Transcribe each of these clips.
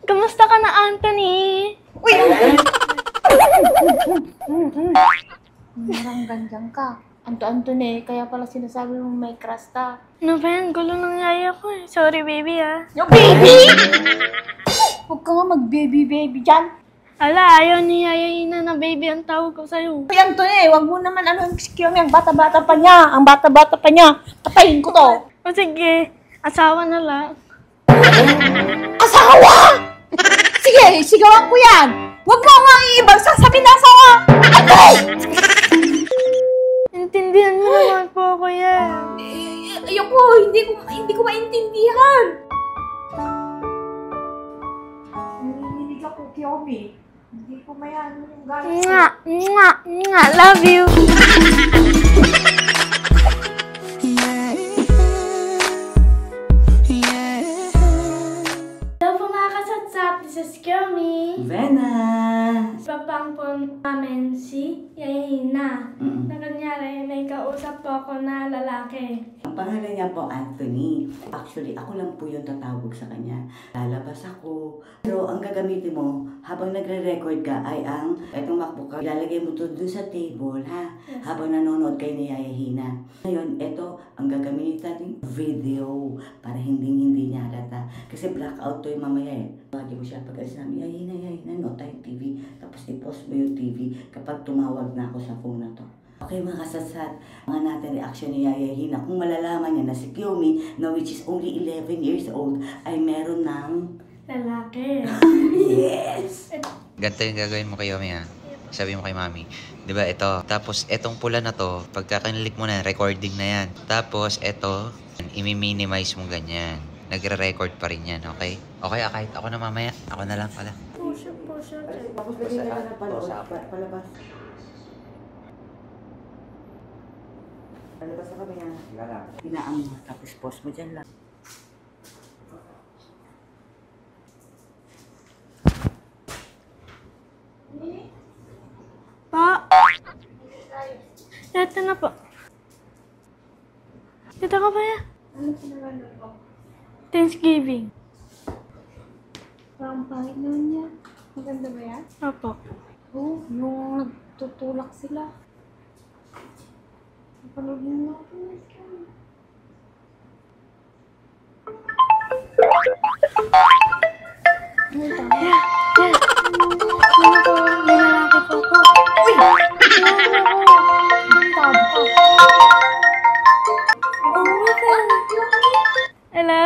Kamusta ka na, Anthony? Uy! Marang ganyan ka. Anthony, kaya pala sinasabi mo may crush ka. Ano ba yan? Gulo ng yaya ko eh. Sorry, baby ah. Yung baby! Huwag ka nga mag-baby-baby dyan. Ala, ayaw ni Yaya Ina na baby ang tawag ko sa'yo. Uy, Anthony, huwag mo naman excuse me, ang bata-bata pa niya. Ang bata-bata pa niya. Patayin ko to. O sige, asawa na lang. Asawa! Sige, sigawan ko yan. Huwag mo nga ibang sasabihin na asawa. Aray! Intindihan mo naman po ako yan. Ayoko, hindi ko maintindihan. Nininig ako, Kiyomi. Hindi ko mayano yung galit. Love you. Hello po mga kasatsat, this is Kiyomi. Venus! Papang po namin si Yaya Ina. Na kunyari, may kausap po ako na lalaki. Ang pangalan niya po, Anthony. Actually, ako lang po yung tatawag sa kanya. Lalabas ako. Pero ang gagamitin mo, habang nagre-record ka, ay itong MacBook ka, ilalagay mo to dun sa table, ha? Yes. Habang nanonood kayo ni Yaya Hina. Ngayon, ito, ang gagamitin natin, video, para hindi niya halata. Kasi blackout to yung mamaya eh. Lagi mo siya pag-alis namin, Yaya Hina, nood tayong TV. Tapos i-pause mo yung TV kapag tumawag na ako sa phone na to. Okay mga kasatsat, mga natin reaction ni Yaya Hina. Kung malalaman niya na si Kiyomi, na which is only 11 years old, ay meron ng Lalaki. yes! Ganito yung gagawin mo kay Yomi ha. Sabi mo kay Mami. Diba ito? Tapos etong pula na to, pagka kinilik mo na, recording na yan. Tapos ito, imi-minimize mo ganyan. Nagre-record pa rin yan, okay? Okay, kahit ako na mamaya. Ako na lang pala. Push. Tapos bigyan ka na palabas. Palabas na kami yan. Hinaan mo, tapos pause mo dyan lang. Pa! Ito na po. Dito ka ba yan? Ano pinagano ko? Thanksgiving. Parang pangit naman niya. Maganda ba yan? Opo. Oo, yung nagtutulak sila. Napanood mo ako. Ano ito? Ano po? May lalaki po po. Uy! Tawag ka. Hello?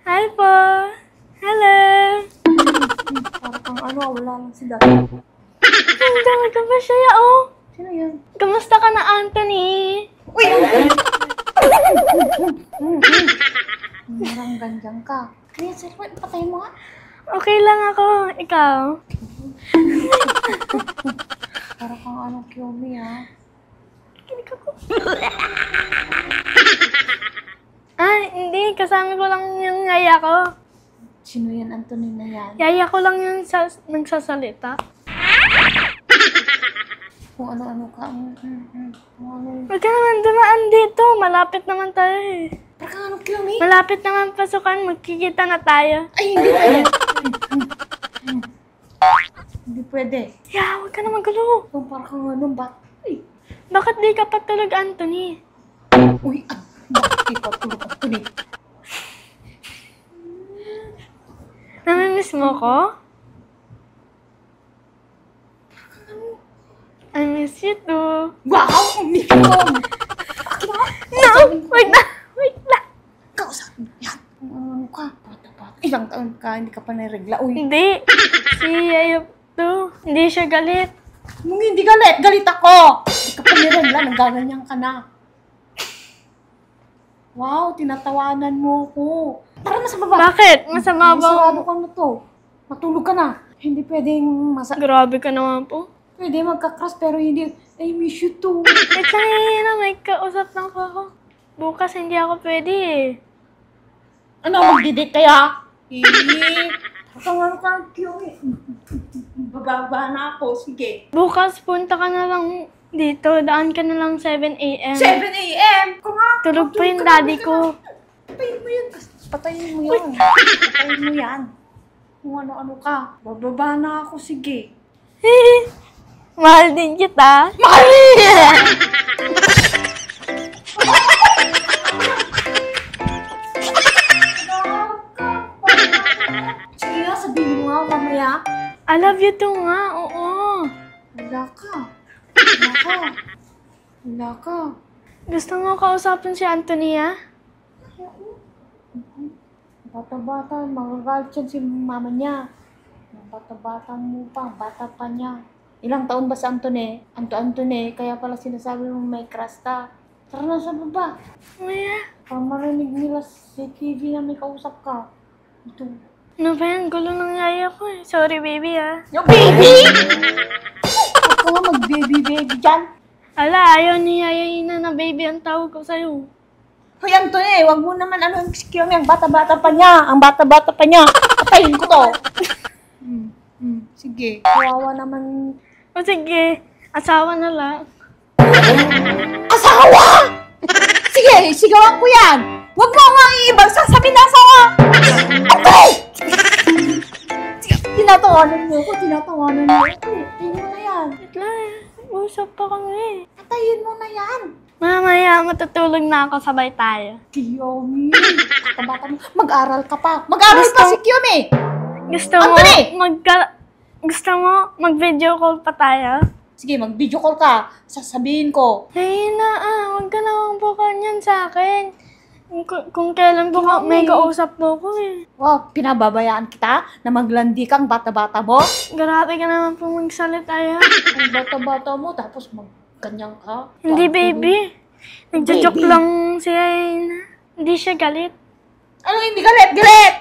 Hi po. Hello? Parang kang ano, wala lang sila. Ang dami ka ba siya, oh? Sino yun? Kamusta ka na, Anthony? Uy! Marang ganyan ka. Kaya sir, patay mo nga. Okay lang ako. Ikaw? Parang kang ano, Kiyomi ha. Kinig ako. Hindi. Kasama ko lang yung yaya ko. Sino yan, Anthony na yan? Yaya ko lang yung nagsasalita. Kung ano-ano ka. Kung ano. Huwag ka naman dumaan dito. Malapit naman tayo eh. Parang kang ano, Kiyomi? Malapit naman pasukan. Magkikita na tayo. Ay, hindi pwede. Hindi pwede. Yeah, huwag ka naman gulo. Kung parang kang ano, Ay, Bakit di ka patulog, Anthony? uy, bakit di pa tulog Anthony? Namimiss mo ko? I miss you too. Wow! Umikom! No! Wait na! Kausapin mo yan. Ano ka? Bata-bata. Ilang taon ka, hindi ka pa naregla. Uy, Hindi. Si Ayop to. Hindi siya galit. kung hindi galit, galit ako! Hindi ka pa naregla, nagaganyan ka na. Wow, tinatawanan mo ako. Tara na sa baba. Bakit? Masama May ba? sarado ka na to. Matulog ka na. Hindi pwedeng Grabe ka naman po. Pwede magka-crush pero hindi. I miss you too. Wait lang na, may kausap lang po ako. Bukas hindi ako pwede eh. Ano, mag-date kaya? Ano ka, Kiyomi? Bababa na ako, sige. Bukas punta ka na lang dito. Daan ka na lang 7 a.m. 7 a.m. Kung nga. Tulog pa yung daddy ko. Patayin mo yun. Patayin mo yan. Patayin mo yan. Kung ano-ano ka. Bababa na ako, sige. Mahal din kita. Sige nga, sabihin mo nga mamaya. I love you too nga, oo. Wala ka. Wala ka. Wala ka. Gusto mo kausapin si Antonia? Bata-bata, magagalit yan si mama niya. Bata-bata mo pa, bata pa niya. Ilang taon ba si Antone? Antone, kaya pala sinasabi mo may crush ka. Tara na sa baba. Maya. Para marinig nila sa TV na may kausap ka. Ito. Ano ba yan? Gulo ng yaya ko eh. Sorry baby ah. Yung baby! Huwag ka nga mag-baby-baby dyan. Ala, ayaw ni Yaya Ina na baby ang tawag ko sa'yo. Hoy, Antone, wag mo naman ano, excuse me, ang bata-bata pa niya. Ang bata-bata pa niya. Patayin ko to. Sige. Kawawa naman. O sige, asawa na lang. Asawa! Sige, sigawan ko yan. Wag mo nga iibang sasabihin na asawa. Okay! Tinatawanan mo ko, tinatawanan mo ko. Patayin mo na yan. Wait lang, usap pa kami. Patayin mo na yan. Mamaya, matutulog na ako, sabay tayo. Kiyomi. Bata-bata mo. Mag-aral ka pa. Mag-aral pa si Kiyomi. Gusto mo, Anthony! gusto mo, mag-video call pa tayo? Sige, mag-video call ka. Sasabihin ko. Hey na huwag ka namang bukan yan sa akin. Kung kailan po may kausap mo ko eh. Wow, pinababayaan kita na maglandi kang bata-bata mo. Grabe ka naman po magsalita yan. Ang bata-bata mo, tapos mag-ganyan ka. Hindi baby. Nagja-joke Baby. lang si Aina. Hindi siya galit. Ano hindi galit? Galit!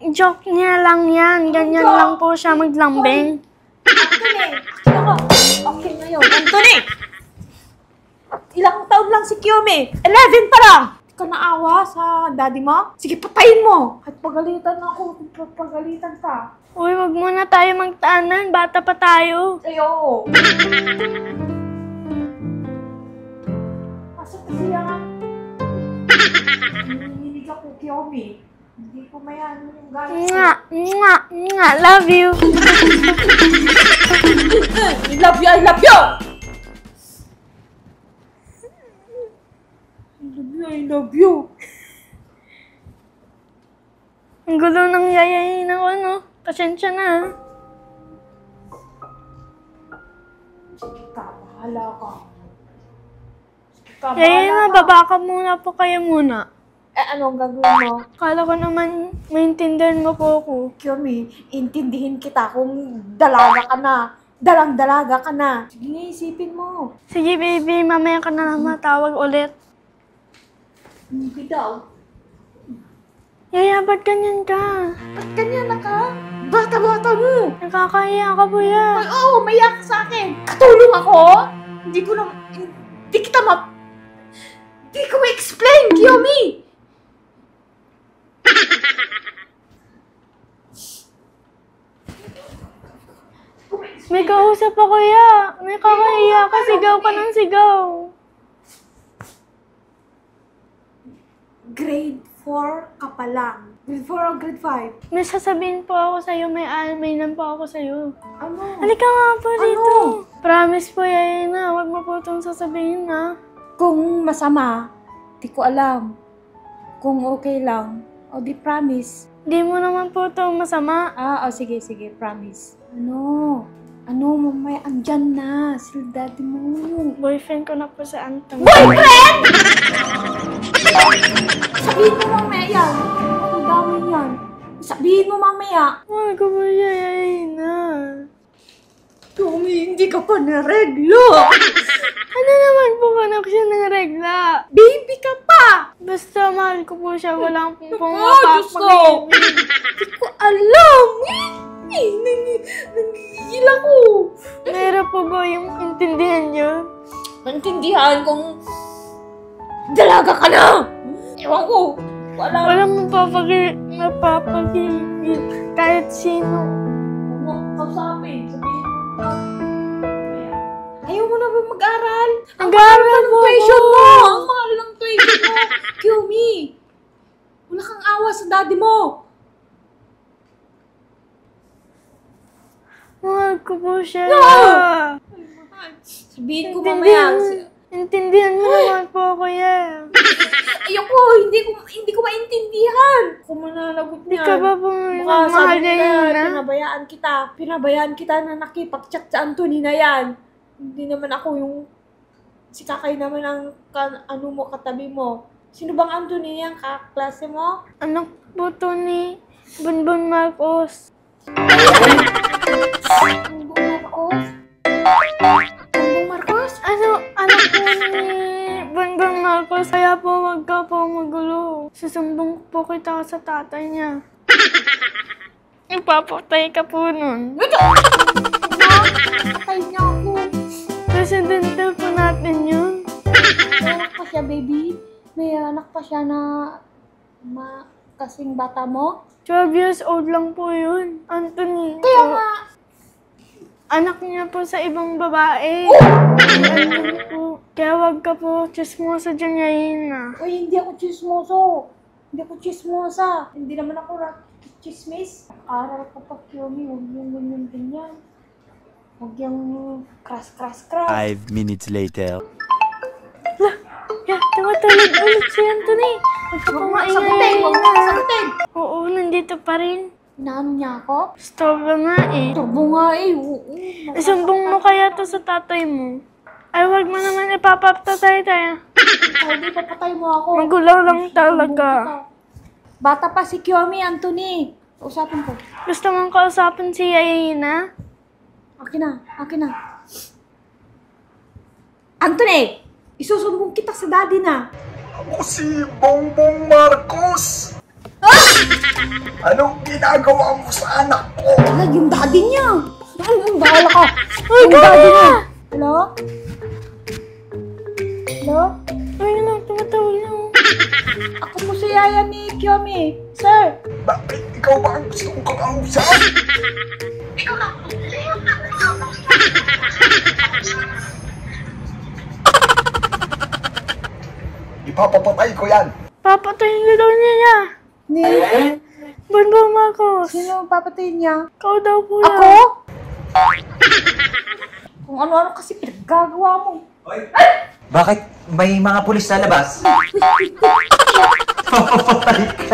Joke niya lang yan. Ganyan lang po siya maglambing. Anthony, akin ako. Okay na yun. Anthony! Ilang taon lang si Kiyomi? 11 pa lang! Hindi ka naawa sa daddy mo? Sige, patayin mo! At pagalitan ako, pagalitan ka. Uy, wag muna tayo magtaanan. Bata pa tayo. Ay, oo. Pasok kasi yan. Nanginginig ako, Kiyomi. Hindi ko mayan yung galit. Love you. I love you, I love you! I love you. Ang gulo ng yayayin ako, no? Pasensya na. Sige ka, bahala ka. Sige ka, Yayayin na, bahala ka. baba ka muna po kayo muna. Anong gagawin mo? Kala ko naman maintindihan mo po ako. Kiyomi, intindihin kita kung dalaga ka na. Dalang-dalaga ka na. Sige nga, isipin mo. Sige baby, mamaya ka na lang matawag ulit. Hindi daw. Yaya, ba't ganyan ka? Ba't ganyan na ka? Bata-bata mo. Nakakahiya ka po yan. Ay, oo, mayak sa akin. Katulong ako? Hindi ko na... Hindi ko ma-explain, Kiyomi. May kausap ako, ya. Nakakahiya ka, sigaw ka ng sigaw. Grade 4 ka pa lang. Grade 4 o grade 5? May sasabihin po ako sa'yo, may nan po ako sa'yo. Ano? Halika nga po dito. Ano? Promise po, yaya na. Huwag mo po itong sasabihin, ha? Kung masama, di ko alam. Kung okay lang, o di promise. Di mo naman po ito masama. Sige, promise. Ano, mamaya andyan na, sila daddy mo. Boyfriend ko na po sa Anton. Boyfriend! Sabihin mo mamaya yan. Ang dami yan. Sabihin mo mamaya. Mahal ko po siya, yaya na. Tumi, hindi ka pa nareglo. Ano naman po kanak siya ng regla? Baby ka pa. Basta mahal ko po siya, walang Diyos ko. pumapapag-ibig. Hindi ko alam. Nangigil ako. Meron po ba yung intindihan niyo? Maintindihan kung dalaga ka na. Ewan ko. Walang mapapagigil kahit sino. Kausapin. Sabihin mo. ba mag-aral? Nag-aaral po Tuition ako. mo! Ang mahal ng tuition mo! Kiyomi! Wala kang awa sa daddy mo! Mahal ko po siya. Sabihin ko mamaya. Intindihan mo naman po, kuya. Ayoko! Hindi ko maintindihan! Kung mananagot Di niya. ka ba po Baka mahal sabi niya nila, yun, ha? Pinabayaan kita na nakipag-chat sa Anthony na yan. Hindi naman ako yung si Kakay naman ang katabi mo. Sino bang Anthony yan? Kaklase mo? Anak po to ni Bonbon Marcos. Bongbong Marcos? Bongbong Marcos? Anak po ni Bonbon Marcos. Kaya po wag ka po magulo. Susumbong po kita sa tatay niya. Ipapatay ka po nun. Patay niya ako. Presidente po natin yun. May anak pa siya, baby. May anak pa siya na kasing bata mo. 12 years old lang po yun. Anthony. Kaya nga, Anak niya po sa ibang babae. Anthony po. Kaya wag ka po chismosa dyan ngayon na. uy, hindi ako chismoso. Hindi ako chismosa. Hindi naman ako chismis. Aral ka pa, Kiyomi. Huwag yung ganyan. Huwag yung crush. 5 minutes later. Yeah, tumatulog ulit si Anthony. Sagutin! Huwag mo sagutin! Oo, nandito pa rin. Inaano niya ako? Stove nga eh. Turbo nga eh. Oo. Isumbong mo kaya to sa tatay mo. Ay, wag mo naman ipapapatay tayo. Hindi papatay mo ako. Magulo lang talaga. Bata pa si Kiyomi, Anthony. Usapin ko. Gusto mong kausapin si Yayina? Akin na. Anthony! Isusumbong kita sa daddy na. Ako si Bongbong Marcos! Anong ginagawa mo sa anak ko? Wala, yung daddy niya. Bahala ka. Yung daddy niya. Hello? Hello? Ay, ano, tumatawag na ako. Ako po si Yaya ni Kiyomi. Sir! Bakit ikaw ba ang gusto kong kakausap? Ipapapatay ko yan! Papatayin ka daw niya. Ni? Bonbon Marcos. Sino ang papatayin niya? Ikaw daw po yan. Ako? Kung ano-ano kasi pinaggagawa mo. Bakit may mga pulis sa labas? Papapatay ka.